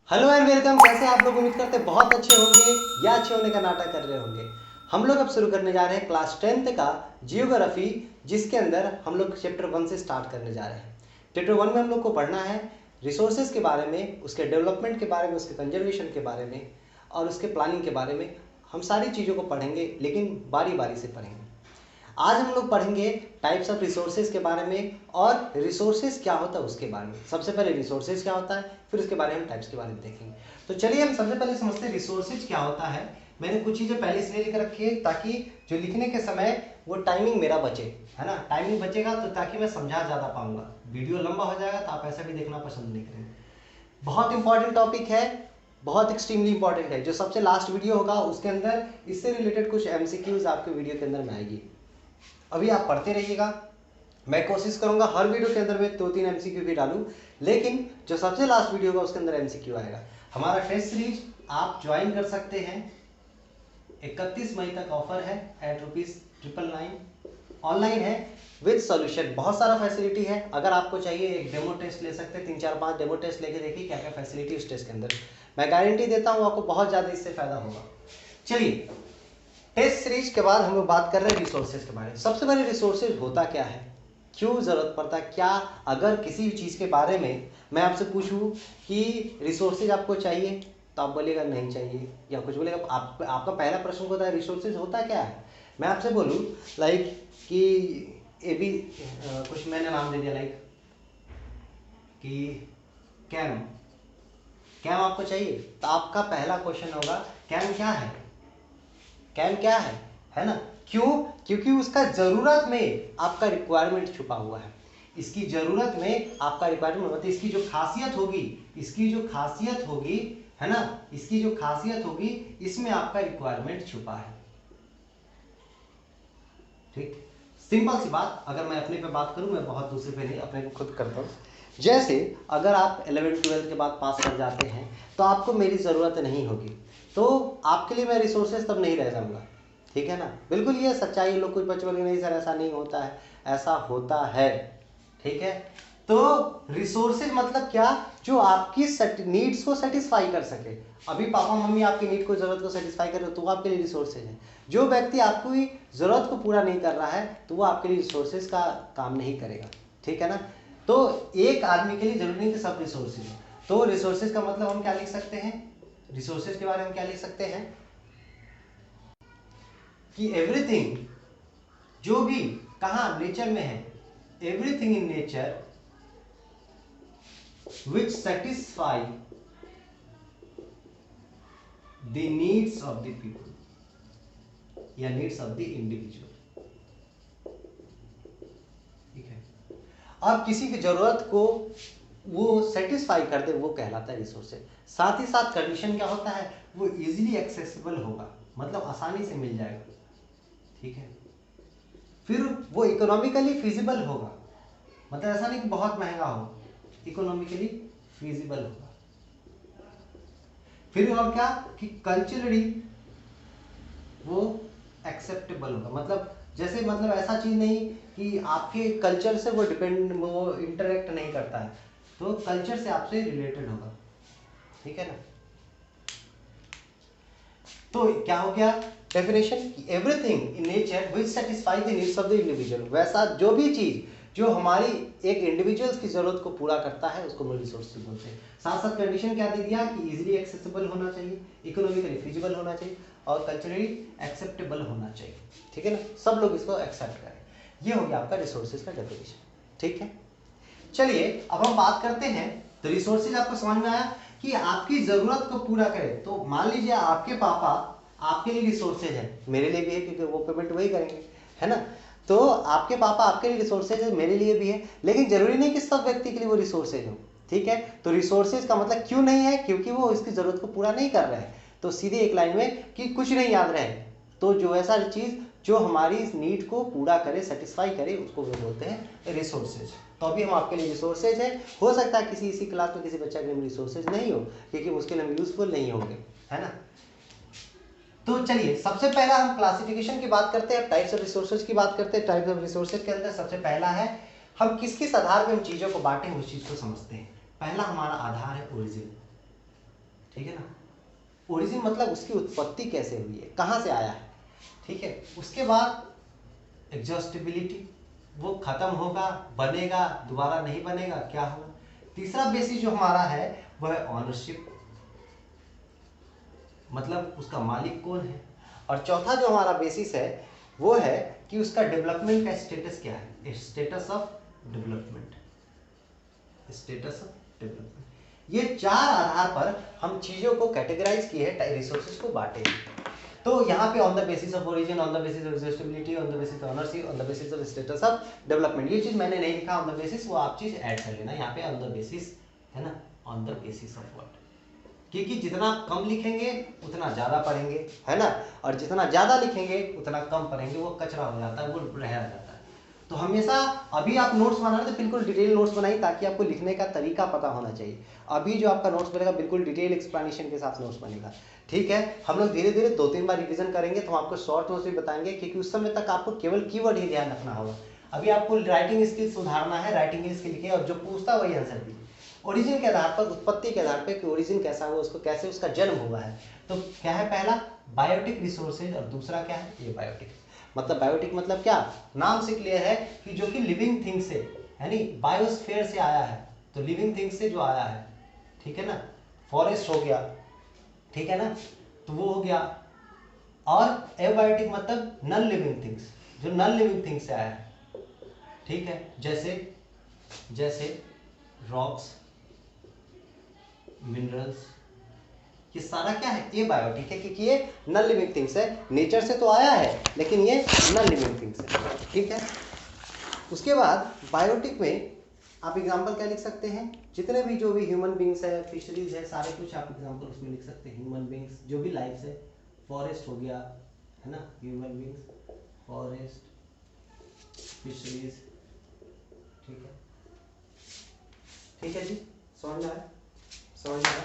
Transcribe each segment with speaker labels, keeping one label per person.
Speaker 1: Hello and welcome. कैसे आप लोग? उम्मीद करते हैं बहुत अच्छे होंगे या अच्छे होने का नाटक कर रहे होंगे। हम लोग अब शुरू करने जा रहे हैं क्लास 10th का जियोग्राफी, जिसके अंदर हम लोग चैप्टर 1 से स्टार्ट करने जा रहे हैं। चैप्टर 1 में हम लोग को पढ़ना है रिसोर्सेज के बारे में, उसके डेवलपमेंट के बारे में, उसके कंजर्वेशन के बारे में और उसके प्लानिंग के बारे में। हम सारी चीज़ों को पढ़ेंगे, लेकिन बारी बारी से पढ़ेंगे। आज हम लोग पढ़ेंगे टाइप्स ऑफ रिसोर्सेज के बारे में और रिसोर्सेज क्या होता है उसके बारे में। सबसे पहले रिसोर्सेज क्या होता है, फिर उसके बारे में हम टाइप्स के बारे में देखेंगे। तो चलिए हम सबसे पहले समझते हैं रिसोर्सेज क्या होता है। मैंने कुछ चीज़ें पहले इसलिए लिख रखी है ताकि जो लिखने के समय वो टाइमिंग मेरा बचे, है ना। टाइमिंग बचेगा तो ताकि मैं समझा ज़्यादा पाऊंगा। वीडियो लंबा हो जाएगा तो आप ऐसा भी देखना पसंद नहीं करेंगे। बहुत इंपॉर्टेंट टॉपिक है, बहुत एक्सट्रीमली इंपॉर्टेंट है। जो सबसे लास्ट वीडियो होगा उसके अंदर इससे रिलेटेड कुछ एमसीक्यूज आपके वीडियो के अंदर में आएगी। अभी आप पढ़ते रहिएगा। मैं कोशिश करूंगा हर वीडियो के अंदर में 2-3 एमसीक्यू भी डालूं, लेकिन जो सबसे लास्ट वीडियो होगा उसके अंदर एमसीक्यू आएगा। हमारा टेस्ट सीरीज आप ज्वाइन कर सकते हैं। 31 मई तक ऑफर है एट ₹999। ऑनलाइन है विद सॉल्यूशन। बहुत सारा फैसिलिटी है। अगर आपको चाहिए एक डेमो टेस्ट ले सकते हैं। 3-4-5 डेमो टेस्ट लेके देखिए क्या क्या फैसिलिटी उस टेस्ट के अंदर। मैं गारंटी देता हूँ आपको बहुत ज़्यादा इससे फायदा होगा। चलिए, टेस्ट सीरीज के बाद हम लोग बात कर रहे हैं रिसोर्सेज के बारे में। सबसे पहले रिसोर्सेज होता क्या है, क्यों जरूरत पड़ता है, क्या अगर किसी भी चीज़ के बारे में मैं आपसे पूछूं कि रिसोर्सेज आपको चाहिए तो आप बोलेगा नहीं चाहिए, या कुछ बोलेगा। आपका पहला प्रश्न होता है रिसोर्सेज होता क्या है। मैं आपसे बोलूं लाइक कि ए भी कुछ मैंने नाम दे दिया लाइक कि कैम। कैम आपको चाहिए तो आपका पहला क्वेश्चन होगा कैम क्या है। कैम क्या है ना। क्यों? क्योंकि उसका जरूरत में आपका रिक्वायरमेंट छुपा हुआ है। इसकी जरूरत में आपका रिक्वायरमेंट मतलब इसकी जो खासियत होगी, इसकी जो खासियत होगी, है ना, इसकी जो खासियत होगी इसमें आपका रिक्वायरमेंट छुपा है। ठीक, सिंपल सी बात। अगर मैं अपने पे बात करूं, मैं बहुत दूसरे पे नहीं, अपने को खुद करता हूं। जैसे अगर आप 11th-12th के बाद पास कर जाते हैं तो आपको मेरी ज़रूरत नहीं होगी, तो आपके लिए मैं रिसोर्सेज तब नहीं रह जाऊंगा। ठीक है ना, बिल्कुल ये सच्चाई है। लोग कुछ बच्चे बोलेंगे नहीं सर ऐसा नहीं होता है, ऐसा होता है। ठीक है, तो रिसोर्सेज मतलब क्या, जो आपकी नीड्स को सेटिस्फाई कर सके। अभी पापा मम्मी आपकी नीड को, जरूरत को सेटिस्फाई कर रहे हो तो वो आपके लिए रिसोर्सेज है। जो व्यक्ति आपकी जरूरत को पूरा नहीं कर रहा है तो वो आपके लिए रिसोर्सेज का काम नहीं करेगा। ठीक है ना। तो एक आदमी के लिए जरूरी नहीं कि सब रिसोर्सेज हो। तो रिसोर्सेज का मतलब हम क्या लिख सकते हैं, रिसोर्सेज के बारे में क्या लिख सकते हैं कि एवरीथिंग, जो भी कहाँ नेचर में है, everything in nature which satisfy the needs of the people या needs of the individual। ठीक है, अब किसी की जरूरत को वो सेटिस्फाई कर दे वो कहलाता है रिसोर्सेज। साथ ही साथ कंडीशन क्या होता है, वो इजीली एक्सेसिबल होगा, मतलब आसानी से मिल जाएगा। ठीक है, फिर वो इकोनॉमिकली फिजिबल होगा, मतलब ऐसा नहीं कि बहुत महंगा हो, इकोनॉमिकली फिजिबल होगा। फिर और क्या कि कल्चरली वो एक्सेप्टेबल होगा, मतलब जैसे मतलब ऐसा चीज नहीं कि आपके कल्चर से वो डिपेंड, वो इंटरेक्ट नहीं करता है, तो कल्चर से आपसे रिलेटेड होगा। ठीक है ना। तो क्या हो गया definition, everything in nature which satisfy the needs of the individual. वैसा जो भी चीज जो हमारी एक इंडिविजुअल्स की जरूरत को पूरा करता है उसको हम रिसोर्सेज बोलते हैं। साथ साथ कंडीशन क्या दे दिया कि इजीली एक्सेसिबल होना चाहिए, इकोनॉमिकली फिजिबल होना चाहिए और कल्चरली एक्सेप्टेबल होना चाहिए। ठीक है ना, सब लोग इसको एक्सेप्ट करें। ये हो गया आपका रिसोर्सेज का डेफिनेशन। ठीक है, चलिए अब हम बात करते हैं। तो रिसोर्सेज आपको समझ में आया कि आपकी जरूरत को पूरा करे। तो मान लीजिए आपके पापा आपके लिए रिसोर्सेज है, मेरे लिए भी है क्योंकि वो पेमेंट वही करेंगे, है ना। तो आपके पापा आपके लिए रिसोर्सेज है, मेरे लिए भी है, लेकिन जरूरी नहीं कि सब व्यक्ति के लिए वो रिसोर्सेज हो। ठीक है, तो रिसोर्सेज का मतलब क्यों नहीं है, क्योंकि वो इसकी जरूरत को पूरा नहीं कर रहे हैं। तो सीधे एक लाइन में कि कुछ नहीं याद रहे, तो जो ऐसा चीज जो हमारी इस नीड को पूरा करे, सेटिस्फाई करे, उसको वो बोलते हैं रिसोर्सेज। तो अभी हम आपके लिए रिसोर्सेज है। हो सकता है किसी इसी क्लास में किसी बच्चा के लिए रिसोर्सेज नहीं हो, क्योंकि उसके लिए यूजफुल नहीं होंगे, है ना। तो चलिए सबसे पहला हम क्लासिफिकेशन की बात करते हैं, टाइप्स ऑफ रिसोर्सेज की बात करते हैं। टाइप्स ऑफ रिसोर्सेज के अंदर सबसे पहला है, हम किस किस आधार पर उन चीजों को बांटे उस चीज को समझते हैं। पहला हमारा आधार है ओरिजिन। ठीक है ना। ओरिजिन मतलब उसकी उत्पत्ति कैसे हुई है, कहाँ से आया है, ठीक है। उसके बाद एग्जॉस्टिबिलिटी, वो खत्म होगा, बनेगा, दोबारा नहीं बनेगा, क्या होगा। तीसरा बेसिस जो हमारा है वह है ऑनरशिप, मतलब उसका मालिक कौन है। और चौथा जो हमारा बेसिस है वो है कि उसका डेवलपमेंट का स्टेटस क्या है, status of development, status of development. ये चार आधार पर हम चीजों को कैटेगराइज किए हैं, रिसोर्सेज को बांटे। तो यहाँ पे on the basis of origin, on the basis of exhaustibility, on the basis of ownership, on the basis of status of development. ये चीज मैंने नहीं लिखा ऑन द बेसिस, वो आप चीज ऐड कर लेना यहाँ पे ऑन द बेसिस, है ना, on the basis of what. क्योंकि जितना कम लिखेंगे उतना ज्यादा पढ़ेंगे, है ना, और जितना ज्यादा लिखेंगे उतना कम पढ़ेंगे, वो कचरा हो जाता है, वो रह जाता है। तो हमेशा अभी आप नोट्स बना रहे हैं तो बिल्कुल डिटेल नोट्स बनाइए, ताकि आपको लिखने का तरीका पता होना चाहिए। अभी जो आपका नोट्स बनेगा बिल्कुल डिटेल एक्सप्लेनेशन के साथ नोट्स बनेगा, ठीक है। हम लोग धीरे धीरे 2-3 बार रिवीजन करेंगे, तो हम आपको शॉर्ट नोट्स भी बताएंगे, क्योंकि उस समय तक आपको केवल कीवर्ड ही ध्यान रखना होगा। अभी आपको राइटिंग स्किल सुधारना है, राइटिंग स्किल लिखिए और जो पूछता है वही आंसर दीजिए। ओरिजिन के आधार पर, उत्पत्ति के आधार पर कि ओरिजिन कैसा हुआ, उसको कैसे उसका जन्म हुआ है। तो क्या है, पहला बायोटिक रिसोर्सेज और दूसरा क्या है, ये बायोटिक। मतलब बायोटिक मतलब क्या, नाम से क्लियर है कि जो कि लिविंग थिंग से, यानी बायोस्फीयर से आया है, तो लिविंग थिंग से जो आया है, ठीक है ना। फॉरेस्ट हो गया, ठीक है ना, तो वो हो गया। और एबायोटिक मतलब नॉन लिविंग थिंग्स, जो नॉन लिविंग थिंग से आया है, ठीक है। जैसे रॉक्स, मिनरल्स, ये सारा क्या है, ये बायोटिक है, क्योंकि ये नॉन लिविंग थिंग्स है। नेचर से तो आया है लेकिन ये नॉन लिविंग थिंग्स है, ठीक है। उसके बाद बायोटिक में आप एग्जांपल क्या लिख सकते हैं, जितने भी जो भी ह्यूमन बींग्स है, फिशरीज है, सारे कुछ आप एग्जांपल उसमें लिख सकते हैं। ह्यूमन बींग्स जो भी लाइफ है, फॉरेस्ट हो गया, है ना, ह्यूमन बींग्स, फॉरेस्ट, फिशरीज, ठीक है, ठीक है जी, समझ में आया, समझ में आया।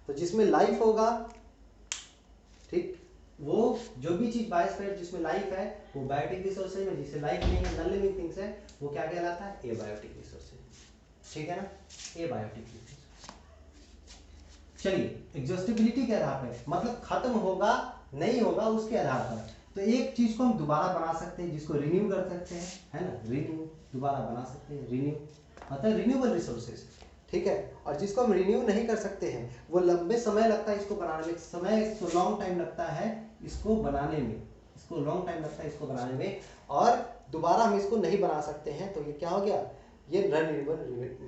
Speaker 1: तो जिसमें लाइफ होगा, ठीक, वो जो भी चीज बायोस्फीयर जिसमें लाइफ है वो बायोटिक रिसोर्सेज में, जिससे लाइफ नहीं है, नॉन लिविंग थिंग्स है, वो क्या कहलाता है, एबायोटिक रिसोर्सेज, ठीक है ना, एबायोटिक रिसोर्सेज। चलिए, एग्जॉस्टिबिलिटी के आधार पर, मतलब खत्म होगा नहीं होगा उसके आधार पर। तो एक चीज को हम दोबारा बना सकते हैं, जिसको रिन्यू कर सकते हैं, है ना, रिन्यू, दोबारा बना सकते हैं, रिन्यू मतलब रिन्यूएबल रिसोर्सेज, ठीक है। और जिसको हम रिन्यू नहीं कर सकते हैं, वो लंबे समय लगता है इसको बनाने में, समय इसको लॉन्ग टाइम लगता है इसको बनाने में, इसको लॉन्ग टाइम लगता है इसको बनाने में, और दोबारा हम इसको नहीं बना सकते हैं। तो ये क्या हो गया, ये नॉन रिन्यूएबल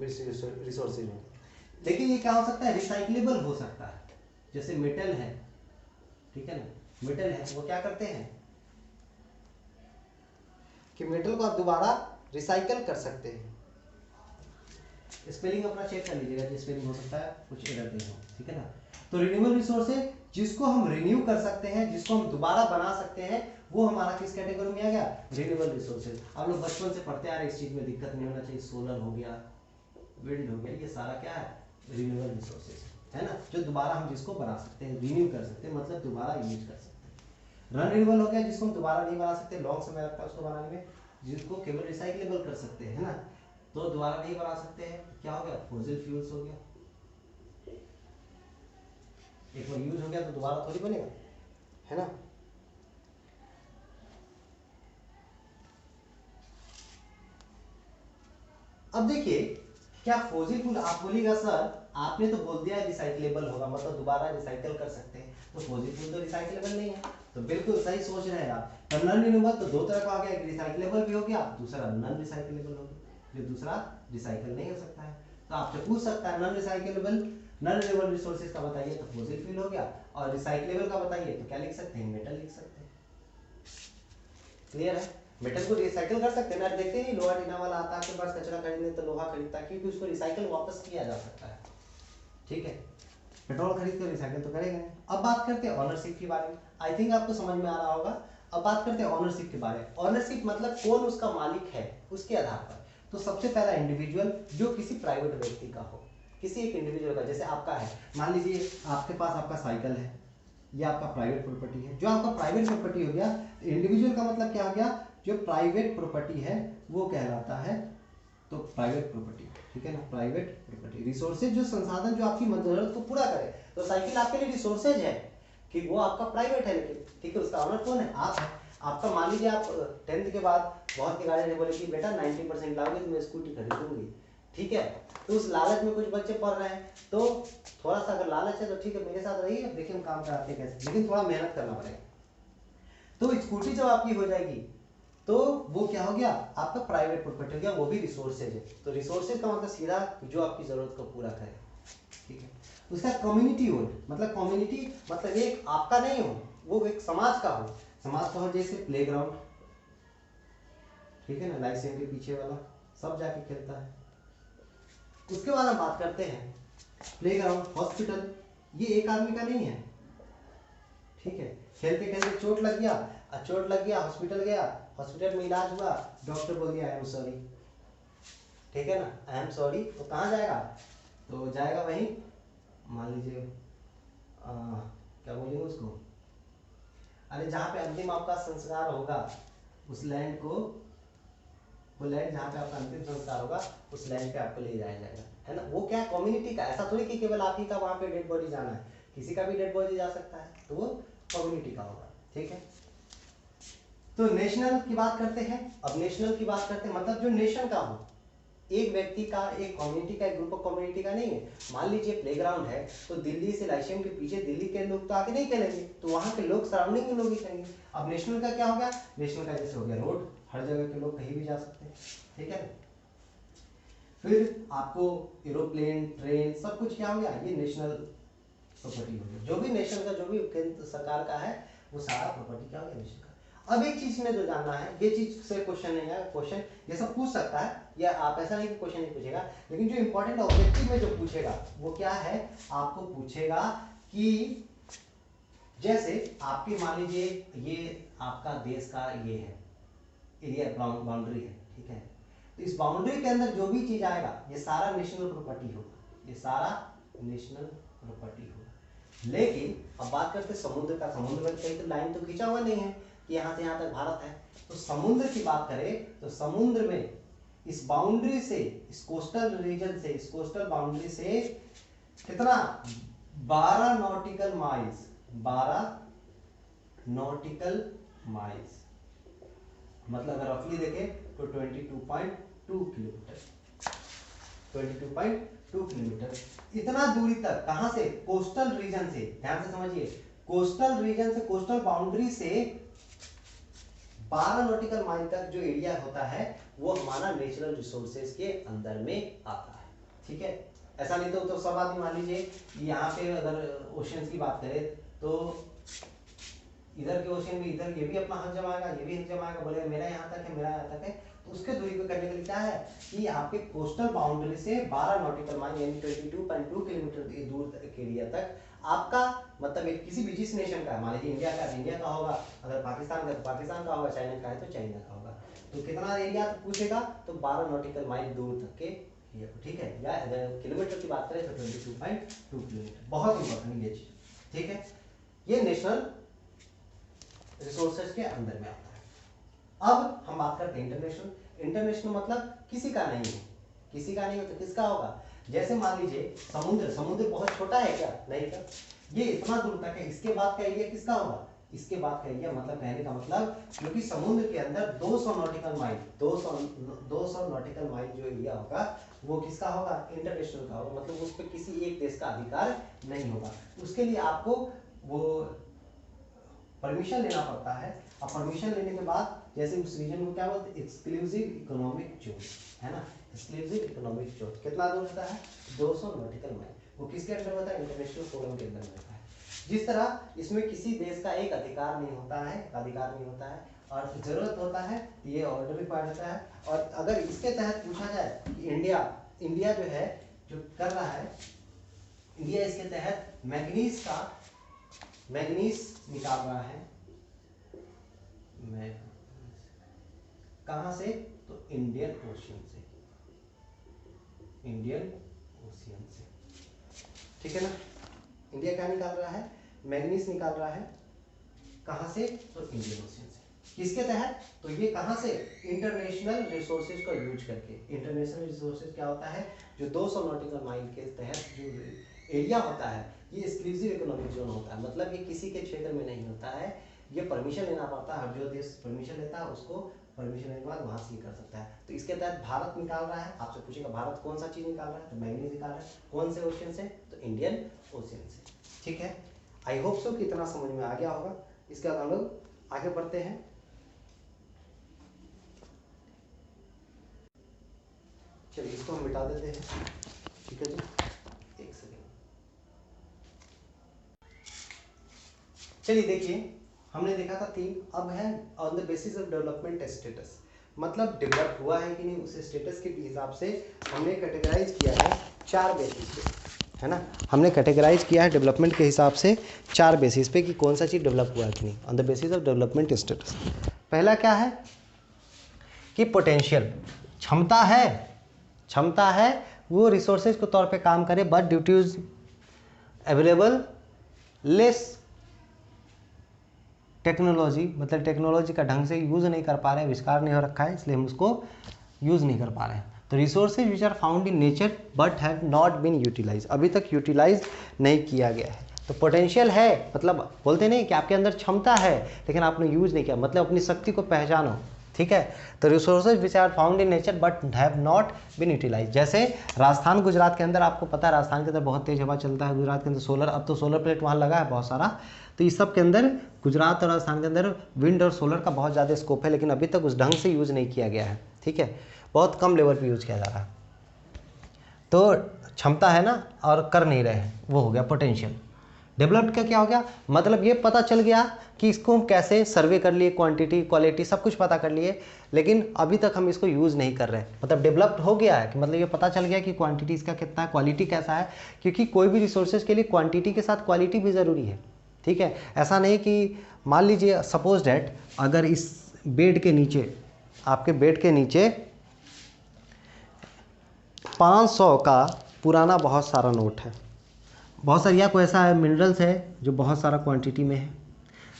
Speaker 1: रिसोर्सेज हो। लेकिन ये क्या हो सकता है, रिसाइक्लेबल हो सकता है। जैसे मेटल है, ठीक है ना, मेटल है, वो क्या करते हैं कि मेटल को आप दोबारा रिसाइकल कर सकते हैं। स्पेलिंग अपना चेक कर लीजिएगा, स्पेलिंग हो सकता है कुछ एरर नहीं हो, ठीक है ना। तो रिन्यूएबल रिसोर्स है, जिसको हम रिन्यू कर सकते हैं, जिसको हम दोबारा बना सकते हैं, वो हमारा किस कैटेगरी में आ गया, रिन्यूएबल रिसोर्सेज। आप लोग बचपन से पढ़ते आ रहे, इस चीज में दिक्कत नहीं होना चाहिए। सोलर हो गया, विंड हो गया, ये सारा क्या है, रिन्यूएबल रिसोर्सेज, है ना, जो दोबारा हम जिसको बना सकते हैं, रिन्यू कर सकते हैं, मतलब दोबारा यूज कर सकते हैं। नॉन रिन्यूएबल हो गया, जिसको हम दोबारा नहीं बना सकते, लॉन्ग समय लगता है उसको बनाने में, जिसको केवल रिसाइक्लेबल कर सकते हैं, है ना, तो दोबारा नहीं बना सकते हैं। क्या हो गया, फॉसिल फ्यूल्स हो गया, एक बार यूज हो गया तो दोबारा थोड़ी बनेगा, है ना। अब देखिए, क्या फॉसिल फ्यूल, आप बोलिएगा सर आपने तो बोल दिया रिसाइक्लेबल होगा, मतलब दोबारा रिसाइकल कर सकते हैं, तो फॉसिल फ्यूल तो रिसाइक्लेबल नहीं है। तो बिल्कुल सही सोच रहे हैं आप। तो नॉन रिन्यूएबल तो दो तरह का आ गया, एक रिसाइक्लेबल भी हो गया, दूसरा नॉन रिसाइक्लेबल हो गया, जो दूसरा रिसाइकल नहीं हो सकता है। तो आपसे पूछ सकता है non recyclable, non renewable resources का बताइए, तो फॉसिल फ्यूल हो गया, और रिसाइक्लेबल का बताइए तो क्या लिख सकते हैं, मेटल लिख सकते हैं। क्लियर है, मेटल को रिसाइकल कर सकते हैं ना, देखते नहीं लोहा टीना वाला आता है आपके पास कचरा खरीदने तो लोहा खरीदता है, क्योंकि उसको रिसाइकल वापस किया जा सकता है, ठीक है। पेट्रोल खरीद कर रिसाइकल तो करेगा नहीं। अब बात करते हैं ऑनरशिप के बारे में, आई थिंक आपको समझ में आ रहा होगा। अब बात करते हैं ऑनरशिप के बारे में। ऑनरशिप मतलब कौन उसका मालिक है, उसके आधार पर। तो सबसे पहला इंडिविजुअल, जो किसी प्राइवेट व्यक्ति का हो, किसी एक इंडिविजुअल का, जैसे आपका है, मान लीजिए आपके पास आपका साइकिल है, ये आपका प्राइवेट प्रॉपर्टी है। जो आपका प्राइवेट प्रॉपर्टी हो गया, इंडिविजुअल का मतलब क्या हो गया, जो प्राइवेट प्रॉपर्टी है वो कहलाता है, तो प्राइवेट प्रॉपर्टी, ठीक है ना, प्राइवेट प्रॉपर्टी। रिसोर्सेज जो संसाधन जो आपकी जरूरत को पूरा करे, तो साइकिल आपके लिए रिसोर्सेज है कि वो आपका प्राइवेट है, लेकिन ठीक है उसका ऑनर कौन है, आप है। आपका मान लीजिए आप 10th के बाद बहुत के गार्जियन बोले कि बेटा 90% लाओगे तो मैं स्कूटी खरीद दूंगी, ठीक है, तो उस लालच में कुछ बच्चे पढ़ रहे हैं, तो थोड़ा सा अगर लालच है तो ठीक है मेरे साथ रहिए, देखिए हम काम कराते हैं कैसे, लेकिन थोड़ा मेहनत करना पड़ेगा। तो स्कूटी जब आपकी हो जाएगी तो वो क्या हो गया, आपका प्राइवेट प्रॉपर्टी हो गया, वो भी रिसोर्सेज है। तो रिसोर्सेज का मतलब सीधा जो आपकी जरूरत को पूरा करे, ठीक है। उसका कम्युनिटी ओन, मतलब कम्युनिटी मतलब एक आपका नहीं हो, वो एक समाज का हो, समाज का हो, जैसे प्लेग्राउंड, ठीक है ना, लाइसेंस के पीछे वाला सब जाके खेलता है। उसके बाद हम बात करते हैं प्लेग्राउंड, हॉस्पिटल, ये एक आदमी का नहीं है, ठीक है, खेलते खेलते चोट लग गया, हॉस्पिटल गया, हॉस्पिटल में इलाज हुआ, डॉक्टर बोल दिया आई एम सॉरी, ठीक है ना, आई एम सॉरी, तो कहाँ जाएगा, तो जाएगा वहीं, मान लीजिए क्या बोलेंगे उसको, अरे जहाँ पे अंतिम आपका संस्कार होगा उस लैंड को, वो लैंड जहाँ पे आपका अंतिम संस्कार होगा उस लैंड पे आपको ले जाया जाएगा, है ना। वो क्या है, कम्युनिटी का, ऐसा थोड़ी कि केवल आप ही का वहाँ पे डेड बॉडी जाना है, किसी का भी डेड बॉडी जा सकता है, तो वो कम्युनिटी का होगा, ठीक है। तो नेशनल की बात करते हैं, अब नेशनल की बात करते हैं मतलब जो नेशन का हो, एक व्यक्ति का, एक कम्युनिटी का, एक ग्रुप ऑफ कम्युनिटी का नहीं है। मान लीजिए प्लेग्राउंड है, तो दिल्ली से लाइसेम के पीछे दिल्ली के लोग तो आके नहीं खेलेंगे, तो वहाँ के लोग सराउंडिंग के लोग ही खेलेंगे। अब नेशनल का क्या हो गया, नेशनल का जैसे हो गया रोड, हर जगह के लोग कहीं भी जा सकते हैं, ठीक है। फिर आपको एरोप्लेन, ट्रेन, सब कुछ क्या हो गया, ये नेशनल प्रॉपर्टी हो गया। जो भी नेशनल का, जो भी केंद्र सरकार का है, वो सारा प्रॉपर्टी क्या हो गया, नेशनल का। अब एक चीज में जो जानना है, ये चीज से क्वेश्चन नहीं है, क्वेश्चन ये सब पूछ सकता है, या आप ऐसा नहीं कि क्वेश्चन नहीं पूछेगा, लेकिन जो इंपॉर्टेंट ऑब्जेक्टिव में जो पूछेगा वो क्या है, आपको पूछेगा कि जैसे आपके मान लीजिए ये आपका देश का ये है एरिया, बाउंड्री है, ठीक है, तो इस बाउंड्री के अंदर जो भी चीज आएगा ये सारा नेशनल प्रॉपर्टी होगा, ये सारा नेशनल प्रॉपर्टी होगा। लेकिन अब बात करते समुद्र का, समुद्र में कहीं तो लाइन तो खींचा हुआ नहीं है कि यहाँ से यहाँ तक भारत है, तो समुद्र की बात करें तो समुद्र में इस बाउंड्री से, इस कोस्टल रीजन से, इस कोस्टल बाउंड्री से कितना, 12 नॉटिकल माइल्स, 12 नॉटिकल माइल्स, मतलब अगर रफली देखें तो 22.2 किलोमीटर, 22.2 किलोमीटर, इतना दूरी तक, कहां से, कोस्टल रीजन से, ध्यान से समझिए, कोस्टल रीजन से, कोस्टल बाउंड्री से 12 नॉटिकल माइल तक जो एरिया होता है वो हमारा नेचुरल रिसोर्सेज के अंदर में आता है, ठीक है। ऐसा नहीं तो सब आदमी, मान लीजिए यहाँ पे अगर ओशियंस की बात करें तो इधर के ओशियन में इधर ये भी अपना हक जमाएगा, ये भी हक जमाएगा, बोलेगा मेरा यहाँ तक है, मेरा यहाँ तक है, तो उसके दूरी को करने के लिए क्या है कि आपके कोस्टल बाउंड्री से 12 नॉटिकल माइल यानी 22.2 किलोमीटर दूर के एरिया तक आपका, मतलब एक किसी भी जिस नेशन का, मान लीजिए इंडिया का, इंडिया का होगा, अगर पाकिस्तान का तो पाकिस्तान का होगा, चाइना का है तो चाइना का होगा, तो कितना एरिया पूछेगा, तो 12 नॉटिकल माइल दूर तक के एरिया को, ठीक है। या अगर किलोमीटर की बात करें तो 22.2 किलोमीटर, बहुत इंपॉर्टेंट ये चीज, ठीक है। ये नेशनल रिसोर्सेज के अंदर में आता है। अब हम बात करते हैं इंटरनेशनल। इंटरनेशनल मतलब किसी का नहीं है, किसी का नहीं हो तो किसका होगा, जैसे मान लीजिए समुद्र, समुद्र बहुत छोटा है क्या, नहीं का, ये इतना दूर तक है, इसके बाद का एरिया किसका होगा, इसके बाद का एरिया, मतलब कहने का मतलब क्योंकि समुद्र के अंदर 200 नॉटिकल माइल, 200 नॉटिकल माइल जो एरिया होगा वो किसका होगा, इंटरनेशनल का होगा, मतलब उस पर किसी एक देश का अधिकार नहीं होगा। उसके लिए आपको वो परमिशन लेना पड़ता है, और परमिशन लेने के बाद जैसे उस रीजन को क्या बोलते हैं, एक्सक्लूसिव इकोनॉमिक जोन, है ना, एक्सक्लूसिव इकोनॉमिक जोन कितना दूर होता है, 200 नॉटिकल माइल, वो किसके अंदर होता है, इंटरनेशनल फोरम के अंदर होता है। जिस तरह इसमें किसी देश का एक अधिकार नहीं होता है, अधिकार नहीं होता है, और जरूरत होता है ये ऑर्डर रिक्वायर्ड होता है। और अगर इसके तहत पूछा जाए कि इंडिया जो है जो कर रहा है, इंडिया इसके तहत मैग्नीज निकाल रहा है, कहां से, तो इंडियन ओशियन से, इंडियन ओशियन से, ठीक है ना। इंडिया क्या निकाल रहा है, मैग्नीज निकाल रहा है, कहां से, तो इंडियन ओशियन से। किसके तहत? तो ये कहाँ से? इंटरनेशनल रिसोर्सेज का यूज करके। इंटरनेशनल रिसोर्सेज क्या होता है? जो 200 नॉटिकल माइल के तहत जो एरिया होता है, ये एक्सक्लूसिव इकोनॉमिक जोन होता है, मतलब ये किसी के क्षेत्र में नहीं होता है, ये परमिशन लेना पड़ता है। जो देश परमिशन लेता है उसको परमिशन लेने के बाद वहाँ से कर सकता है। तो इसके तहत भारत निकाल रहा है। आपसे पूछेगा भारत कौन सा चीज़ निकाल रहा है, तो मैंगनीज निकाल रहा है। कौन से ओशियन से? तो इंडियन ओशियन से। ठीक है, आई होप सो कि इतना समझ में आ गया होगा। इसके बाद हम लोग आगे बढ़ते हैं। चलिए इसको हम मिटा देते हैं। ठीक है जी, एक सेकेंड। चलिए देखिए, हमने देखा था 3, अब है on the basis of development status, मतलब डेवलप हुआ है कि नहीं, उस स्टेटस के हिसाब से हमने कैटेगराइज किया है 4 बेसिस पे, है ना। हमने कैटेगराइज किया है डेवलपमेंट के हिसाब से 4 बेसिस पे कि कौन सा चीज़ डेवलप हुआ है कि नहीं, on the basis of development status. पहला क्या है कि पोटेंशियल, क्षमता है, क्षमता है वो रिसोर्सेज के तौर पे काम करे, but due to available less technology, मतलब टेक्नोलॉजी का ढंग से यूज़ नहीं कर पा रहे हैं, आविष्कार नहीं हो रखा है, इसलिए हम उसको यूज़ नहीं कर पा रहे हैं। तो resources which are found in nature but have not been utilize, अभी तक यूटिलाइज नहीं किया गया है। तो पोटेंशियल है, मतलब बोलते नहीं कि आपके अंदर क्षमता है लेकिन आपने यूज़ नहीं किया, मतलब अपनी शक्ति को पहचानो। ठीक है, तो resources which are found in nature but have not been utilize. जैसे राजस्थान गुजरात के अंदर, आपको पता है राजस्थान के अंदर बहुत तेज हवा चलता है, गुजरात के अंदर सोलर, अब तो सोलर प्लेट वहाँ लगा है बहुत सारा, तो इस सब के अंदर गुजरात और राजस्थान के अंदर विंड और सोलर का बहुत ज़्यादा स्कोप है, लेकिन अभी तक उस ढंग से यूज़ नहीं किया गया है। ठीक है, बहुत कम लेवल पे यूज़ किया जा रहा है। तो क्षमता है ना, और कर नहीं रहे हैं, वो हो गया पोटेंशियल। डेवलप्ड का क्या हो गया, मतलब ये पता चल गया कि इसको हम कैसे सर्वे कर लिए, क्वांटिटी क्वालिटी सब कुछ पता कर लिए, लेकिन अभी तक हम इसको यूज़ नहीं कर रहे हैं। मतलब डेवलप्ड हो गया है कि मतलब ये पता चल गया कि क्वांटिटी इसका कितना है, क्वालिटी कैसा है, क्योंकि कोई भी रिसोर्सेज के लिए क्वांटिटी के साथ क्वालिटी भी ज़रूरी है। ठीक है, ऐसा नहीं कि मान लीजिए सपोज डैट अगर इस बेड के नीचे, आपके बेड के नीचे 500 का पुराना बहुत सारा नोट है, बहुत सारी, या कोई ऐसा है मिनरल्स है जो बहुत सारा क्वांटिटी में है,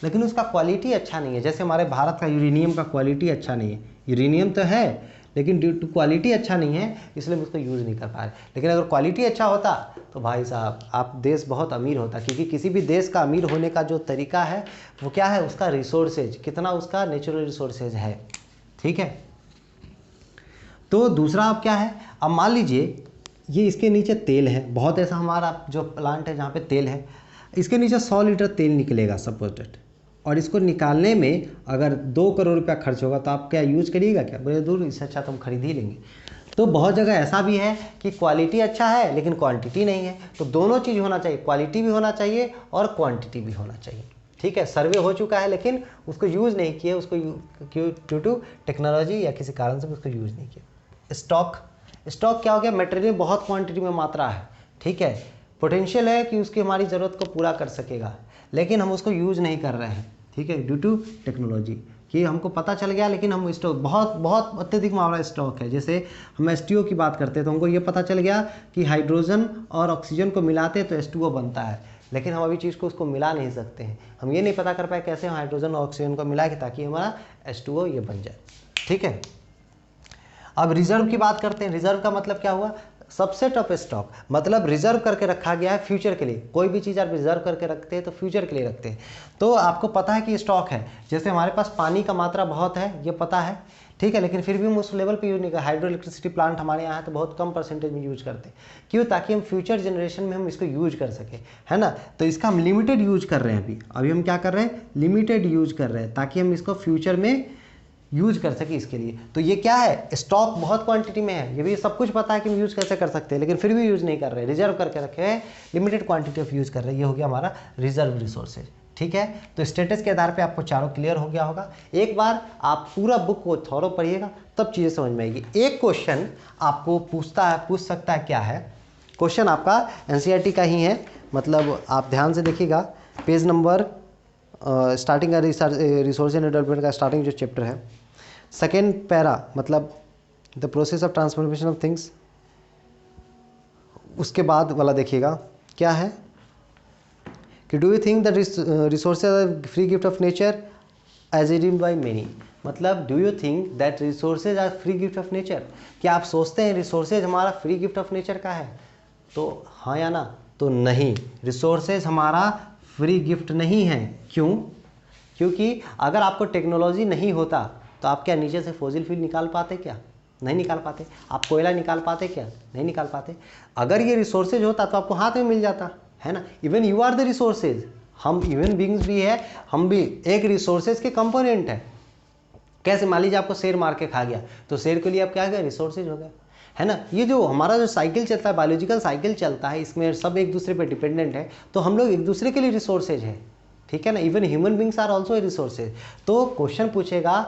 Speaker 1: लेकिन उसका क्वालिटी अच्छा नहीं है। जैसे हमारे भारत का यूरेनियम का क्वालिटी अच्छा नहीं है, यूरेनियम तो है लेकिन ड्यू टू क्वालिटी अच्छा नहीं है, इसलिए हम उसको यूज़ नहीं कर पा रहे। लेकिन अगर क्वालिटी अच्छा होता तो भाई साहब आप देश बहुत अमीर होता, क्योंकि किसी भी देश का अमीर होने का जो तरीका है वो क्या है, उसका रिसोर्सेज कितना, उसका नेचुरल रिसोर्सेज है। ठीक है, तो दूसरा अब क्या है, अब मान लीजिए ये इसके नीचे तेल है, बहुत ऐसा हमारा जो प्लांट है जहाँ पे तेल है, इसके नीचे 100 लीटर तेल निकलेगा सपोज डेट, और इसको निकालने में अगर 2 करोड़ रुपया खर्च होगा तो आप क्या यूज़ करिएगा क्या? बोले दूर, इससे अच्छा तो हम खरीद ही लेंगे। तो बहुत जगह ऐसा भी है कि क्वालिटी अच्छा है लेकिन क्वांटिटी नहीं है, तो दोनों चीज़ होना चाहिए, क्वालिटी भी होना चाहिए और क्वांटिटी भी होना चाहिए। ठीक है, सर्वे हो चुका है लेकिन उसको यूज़ नहीं किया, उसको ड्यू टू टेक्नोलॉजी या किसी कारण से उसको यूज़ नहीं किया। स्टॉक, स्टॉक क्या हो गया, मटेरियल बहुत क्वांटिटी में मात्रा है। ठीक है, पोटेंशियल है कि उसकी हमारी ज़रूरत को पूरा कर सकेगा, लेकिन हम उसको यूज़ नहीं कर रहे हैं। ठीक है, ड्यू टू टेक्नोलॉजी कि हमको पता चल गया, लेकिन हम स्टॉक बहुत बहुत अत्यधिक मात्रा स्टॉक है। जैसे हम H2O की बात करते हैं तो हमको ये पता चल गया कि हाइड्रोजन और ऑक्सीजन को मिलाते तो H2O बनता है, लेकिन हम अभी चीज़ को उसको मिला नहीं सकते हैं। हम ये नहीं पता कर पाए कैसे हम हाइड्रोजन और ऑक्सीजन को मिला के ताकि हमारा H2O ये बन जाए। ठीक है, अब रिजर्व की बात करते हैं। रिजर्व का मतलब क्या हुआ, सबसेट ऑफ स्टॉक, मतलब रिजर्व करके रखा गया है फ्यूचर के लिए। कोई भी चीज़ आप रिजर्व करके रखते हैं तो फ्यूचर के लिए रखते हैं। तो आपको पता है कि स्टॉक है, जैसे हमारे पास पानी का मात्रा बहुत है ये पता है, ठीक है, लेकिन फिर भी हम उस लेवल पे यूज नहीं कर। हाइड्रो इलेक्ट्रिसिटी प्लांट हमारे यहाँ है तो बहुत कम परसेंटेज में यूज करते हैं, क्यों, ताकि हम फ्यूचर जनरेशन में हम इसको यूज कर सकें, है ना। तो इसका हम लिमिटेड यूज कर रहे हैं, अभी हम क्या कर रहे हैं, लिमिटेड यूज कर रहे हैं, ताकि हम इसको फ्यूचर में यूज कर सके इसके लिए। तो ये क्या है, स्टॉक बहुत क्वांटिटी में है, ये भी सब कुछ पता है कि हम यूज कैसे कर सकते हैं, लेकिन फिर भी यूज नहीं कर रहे, रिजर्व करके रखे हैं, लिमिटेड क्वांटिटी ऑफ यूज कर रहे हैं। ये हो गया हमारा रिजर्व रिसोर्सेज। ठीक है, तो स्टेटस के आधार पे आपको चारों क्लियर हो गया होगा। एक बार आप पूरा बुक को थोरो पढ़िएगा तब चीज़ें समझ में आएगी। एक क्वेश्चन आपको पूछ सकता है, क्या है क्वेश्चन, आपका एनसीईआरटी का ही है, मतलब आप ध्यान से देखिएगा, पेज नंबर स्टार्टिंग का रिसोर्स एंड डेवलपमेंट का स्टार्टिंग जो चैप्टर है, सेकेंड पैरा, मतलब the process of transformation of things, उसके बाद वाला देखिएगा क्या है कि do you think that resources are free gift of nature, assumed by many, मतलब do you think that resources are free gift of nature, क्या आप सोचते हैं रिसोर्सेज हमारा फ्री गिफ्ट ऑफ नेचर का है? तो हाँ या ना? तो नहीं, रिसोर्सेज हमारा फ्री गिफ्ट नहीं है। क्यों? क्योंकि अगर आपको टेक्नोलॉजी नहीं होता तो आप क्या नीचे से फॉसिल फ्यूल निकाल पाते? क्या नहीं निकाल पाते? आप कोयला निकाल पाते? क्या नहीं निकाल पाते? अगर ये रिसोर्सेज होता तो आपको हाथ में मिल जाता, है ना? Even you are the resources, हम ह्यूमन बींग्स भी है, हम भी एक रिसोर्सेज के कंपोनेंट है। कैसे? मान लीजिए आपको शेर मार के खा गया, तो शेर के लिए आप क्या हो गया? रिसोर्सेज हो गया, है ना? ये जो हमारा जो साइकिल चलता है, बायोलॉजिकल साइकिल चलता है, इसमें सब एक दूसरे पे डिपेंडेंट है, तो हम लोग एक दूसरे के लिए रिसोर्सेज है, ठीक है ना? Even human beings are also a resources. तो क्वेश्चन पूछेगा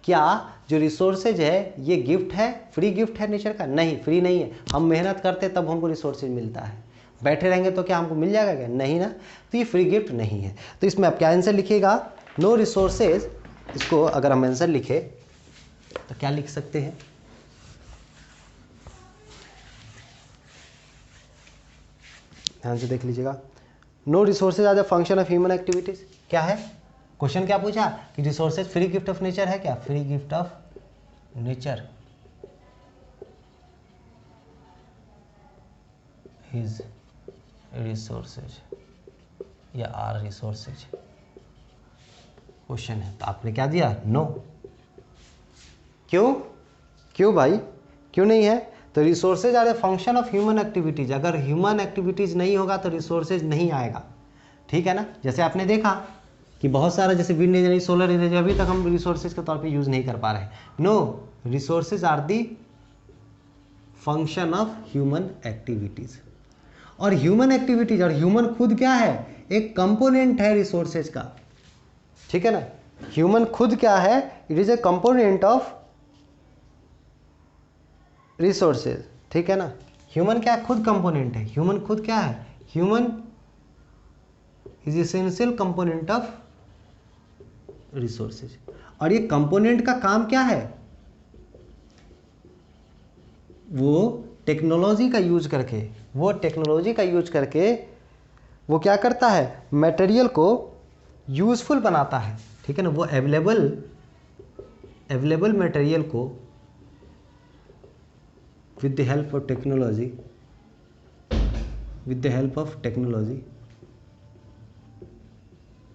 Speaker 1: क्या जो रिसोर्सेज है ये गिफ्ट है, फ्री गिफ्ट है नेचर का? नहीं, फ्री नहीं है। हम मेहनत करते तब हमको रिसोर्सेज मिलता है, बैठे रहेंगे तो क्या हमको मिल जाएगा? क्या नहीं ना? तो ये फ्री गिफ्ट नहीं है। तो इसमें आप क्या आंसर लिखिएगा? No resources. इसको अगर हम आंसर लिखे तो क्या लिख सकते हैं? ध्यान से देख लीजिएगा। No resources are the function of human activities. क्या है क्वेश्चन? क्या पूछा कि resources free gift of nature है? क्या free gift of nature is resources या आर रिसोर्सेज? क्वेश्चन है, तो आपने क्या दिया? नो। क्यों? क्यों भाई, क्यों नहीं है? तो resources are a function of human activities. अगर ह्यूमन एक्टिविटीज नहीं होगा तो रिसोर्सेज नहीं आएगा, ठीक है ना? जैसे आपने देखा कि बहुत सारा जैसे विंड एनर्जी, सोलर एनर्जी, अभी तक हम रिसोर्सेज के तौर पे यूज नहीं कर पा रहे हैं। No, resources are the function of human activities. और ह्यूमन एक्टिविटीज और ह्यूमन खुद क्या है? एक कंपोनेंट है रिसोर्सेज का, ठीक है ना? ह्यूमन खुद क्या है? It is a component of resources, ठीक है ना? ह्यूमन क्या है? खुद कंपोनेंट है। ह्यूमन खुद क्या है? Human is essential component of resources. और ये कंपोनेंट का काम क्या है? वो टेक्नोलॉजी का यूज करके वो क्या करता है? मटेरियल को यूजफुल बनाता है, ठीक है ना? वो अवेलेबल मटेरियल को with the help of technology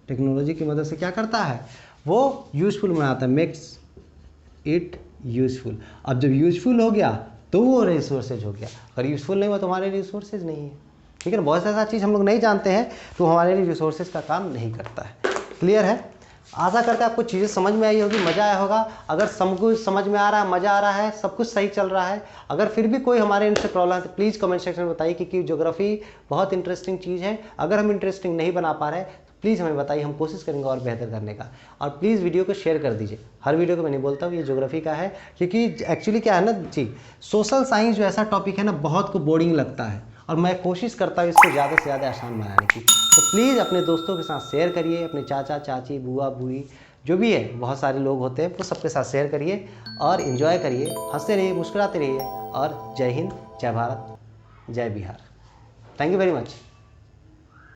Speaker 1: technology की मदद से क्या करता है? वो यूजफुल बनाता है, मेक्स इट यूजफुल। अब जब यूजफुल हो गया तो वो रिसोर्सेज हो गया। अगर यूजफुल नहीं हुआ तो हमारे रिसोर्सेज नहीं है, ठीक है ना? बहुत सारा चीज़ हम लोग नहीं जानते हैं तो हमारे लिए रिसोर्सेज का काम नहीं करता है। क्लियर है? आशा करते हैं आपको चीज़ें समझ में आई होगी, मज़ा आया होगा। अगर सब कुछ समझ में आ रहा है, मज़ा आ रहा है, सब कुछ सही चल रहा है, अगर फिर भी कोई हमारे इनसे प्रॉब्लम है तो प्लीज़ कमेंट सेक्शन में बताइए, क्योंकि ज्योग्राफी बहुत इंटरेस्टिंग चीज़ है। अगर हम इंटरेस्टिंग नहीं बना पा रहे हैं तो प्लीज़ हमें बताइए, हम कोशिश करेंगे और बेहतर करने का। और प्लीज़ वीडियो को शेयर कर दीजिए। हर वीडियो को मैं नहीं बोलता हूँ ये ज्योग्राफी का है, क्योंकि एक्चुअली क्या है ना जी, सोशल साइंस जो ऐसा टॉपिक है ना, बहुत को बोरिंग लगता है और मैं कोशिश करता हूँ इसको ज़्यादा से ज़्यादा आसान बनाने की। तो प्लीज़ अपने दोस्तों के साथ शेयर करिए, अपने चाचा चाची बुआ बुई जो भी है, बहुत सारे लोग होते हैं, वो सबके साथ शेयर करिए और इन्जॉय करिए, हंसते रहिए, मुस्कुराते रहिए। और जय हिंद, जय भारत, जय Bihar. Thank you very much.